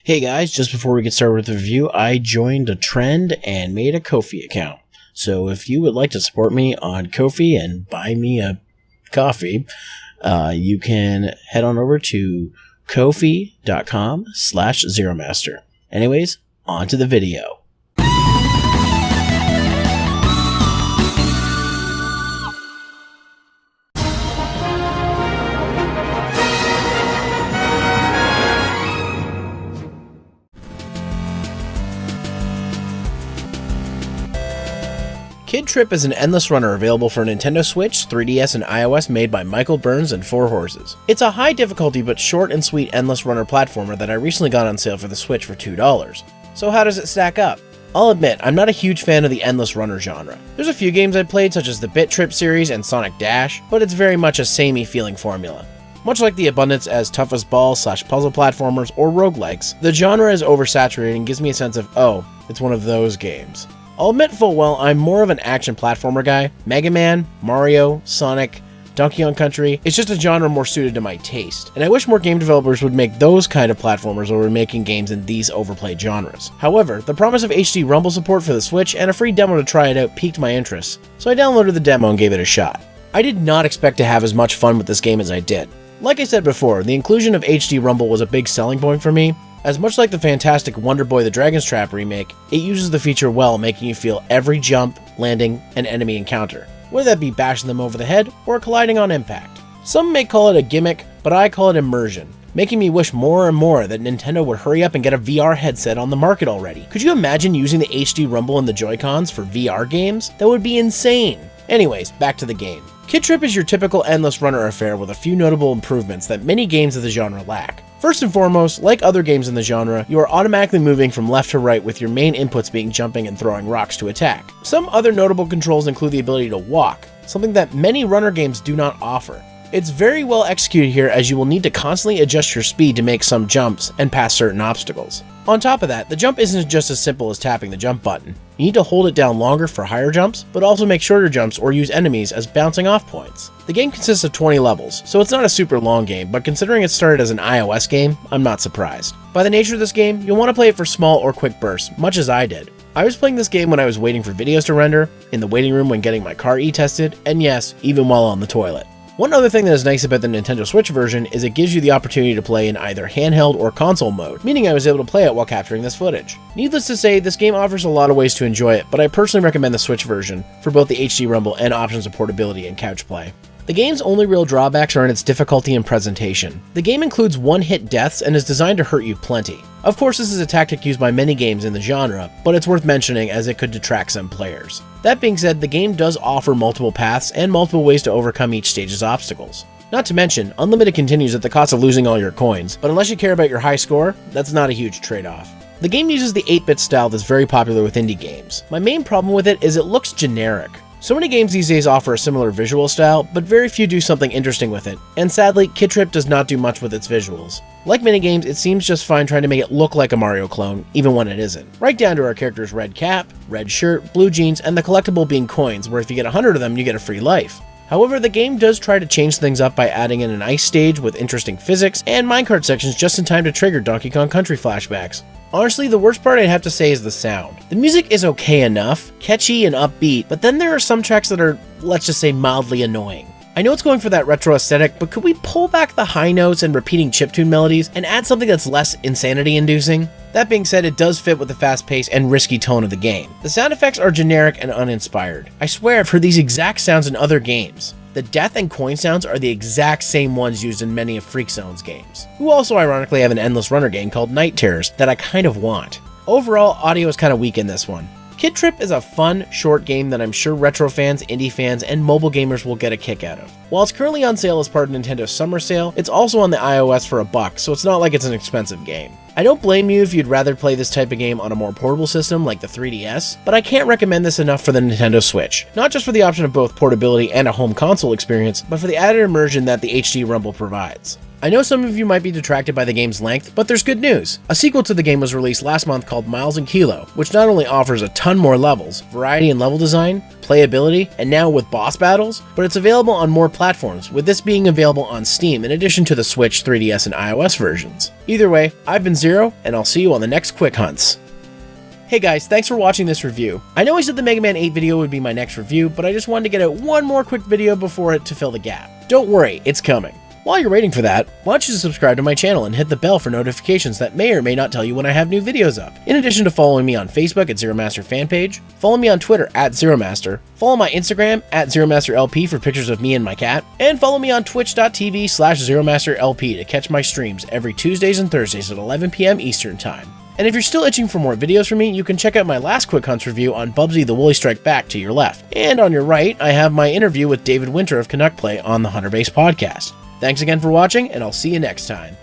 Hey guys, just before we get started with the review, I joined a trend and made a Ko-fi account. So if you would like to support me on Ko-fi and buy me a coffee, you can head on over to ko-fi.com/Zeromaster. Anyways, on to the video. Kid Tripp is an endless runner available for Nintendo Switch, 3DS, and iOS made by Michael Burns and 4 Horses. It's a high difficulty but short and sweet endless runner platformer that I recently got on sale for the Switch for $2. So how does it stack up? I'll admit, I'm not a huge fan of the endless runner genre. There's a few games I've played such as the Bit Trip series and Sonic Dash, but it's very much a samey feeling formula. Much like the abundance as tough as balls / puzzle platformers or roguelikes, the genre is oversaturated and gives me a sense of, oh, it's one of those games. I'll admit full well I'm more of an action platformer guy. Mega Man, Mario, Sonic, Donkey Kong Country, it's just a genre more suited to my taste, and I wish more game developers would make those kind of platformers over making games in these overplayed genres. However, the promise of HD Rumble support for the Switch and a free demo to try it out piqued my interest, so I downloaded the demo and gave it a shot. I did not expect to have as much fun with this game as I did. Like I said before, the inclusion of HD Rumble was a big selling point for me, as much like the fantastic Wonder Boy the Dragon's Trap remake, it uses the feature well, making you feel every jump, landing, and enemy encounter, whether that be bashing them over the head or colliding on impact. Some may call it a gimmick, but I call it immersion, making me wish more and more that Nintendo would hurry up and get a VR headset on the market already. Could you imagine using the HD Rumble and the Joy-Cons for VR games? That would be insane! Anyways, back to the game. Kid Tripp is your typical endless runner affair with a few notable improvements that many games of the genre lack. First and foremost, like other games in the genre, you are automatically moving from left to right with your main inputs being jumping and throwing rocks to attack. Some other notable controls include the ability to walk, something that many runner games do not offer. It's very well executed here as you will need to constantly adjust your speed to make some jumps and pass certain obstacles. On top of that, the jump isn't just as simple as tapping the jump button. You need to hold it down longer for higher jumps, but also make shorter jumps or use enemies as bouncing off points. The game consists of 20 levels, so it's not a super long game, but considering it started as an iOS game, I'm not surprised. By the nature of this game, you'll want to play it for small or quick bursts, much as I did. I was playing this game when I was waiting for videos to render, in the waiting room when getting my car e-tested, and yes, even while on the toilet. One other thing that is nice about the Nintendo Switch version is it gives you the opportunity to play in either handheld or console mode, meaning I was able to play it while capturing this footage. Needless to say, this game offers a lot of ways to enjoy it, but I personally recommend the Switch version for both the HD Rumble and options of portability and couch play. The game's only real drawbacks are in its difficulty and presentation. The game includes one-hit deaths and is designed to hurt you plenty. Of course, this is a tactic used by many games in the genre, but it's worth mentioning as it could detract some players. That being said, the game does offer multiple paths and multiple ways to overcome each stage's obstacles. Not to mention, unlimited continues at the cost of losing all your coins, but unless you care about your high score, that's not a huge trade-off. The game uses the 8-bit style that's very popular with indie games. My main problem with it is it looks generic. So many games these days offer a similar visual style, but very few do something interesting with it, and sadly, Kid Tripp does not do much with its visuals. Like many games, it seems just fine trying to make it look like a Mario clone, even when it isn't. Right down to our character's red cap, red shirt, blue jeans, and the collectible being coins, where if you get 100 of them, you get a free life. However, the game does try to change things up by adding in an ice stage with interesting physics and minecart sections just in time to trigger Donkey Kong Country flashbacks. Honestly, the worst part I'd have to say is the sound. The music is okay enough, catchy and upbeat, but then there are some tracks that are, let's just say, mildly annoying. I know it's going for that retro aesthetic, but could we pull back the high notes and repeating chiptune melodies and add something that's less insanity-inducing? That being said, it does fit with the fast pace and risky tone of the game. The sound effects are generic and uninspired. I swear I've heard these exact sounds in other games. The death and coin sounds are the exact same ones used in many of FreakZone's games, who also ironically have an endless runner game called Night Terrors that I kind of want. Overall, audio is kind of weak in this one. Kid Tripp is a fun, short game that I'm sure retro fans, indie fans, and mobile gamers will get a kick out of. While it's currently on sale as part of Nintendo's summer sale, it's also on the iOS for $1, so it's not like it's an expensive game. I don't blame you if you'd rather play this type of game on a more portable system like the 3DS, but I can't recommend this enough for the Nintendo Switch. Not just for the option of both portability and a home console experience, but for the added immersion that the HD Rumble provides. I know some of you might be detracted by the game's length, but there's good news. A sequel to the game was released last month called Miles and Kilo, which not only offers a ton more levels, variety in level design, playability, and now with boss battles, but it's available on more platforms, with this being available on Steam in addition to the Switch, 3DS, and iOS versions. Either way, I've been Zero, and I'll see you on the next Quick Hunts. Hey guys, thanks for watching this review. I know I said the Mega Man 8 video would be my next review, but I just wanted to get out one more quick video before it to fill the gap. Don't worry, it's coming. While you're waiting for that, why don't you subscribe to my channel and hit the bell for notifications that may or may not tell you when I have new videos up. In addition to following me on Facebook at Zeromaster fanpage, follow me on Twitter at Zeromaster, follow my Instagram at ZeromasterLP for pictures of me and my cat, and follow me on twitch.tv/ZeromasterLP to catch my streams every Tuesdays and Thursdays at 11 PM Eastern Time. And if you're still itching for more videos from me, you can check out my last Quick Hunts review on Bubsy the Woolly Strike Back to your left. And on your right, I have my interview with David Winter of Canuck Play on the Hunter Base podcast. Thanks again for watching, and I'll see you next time.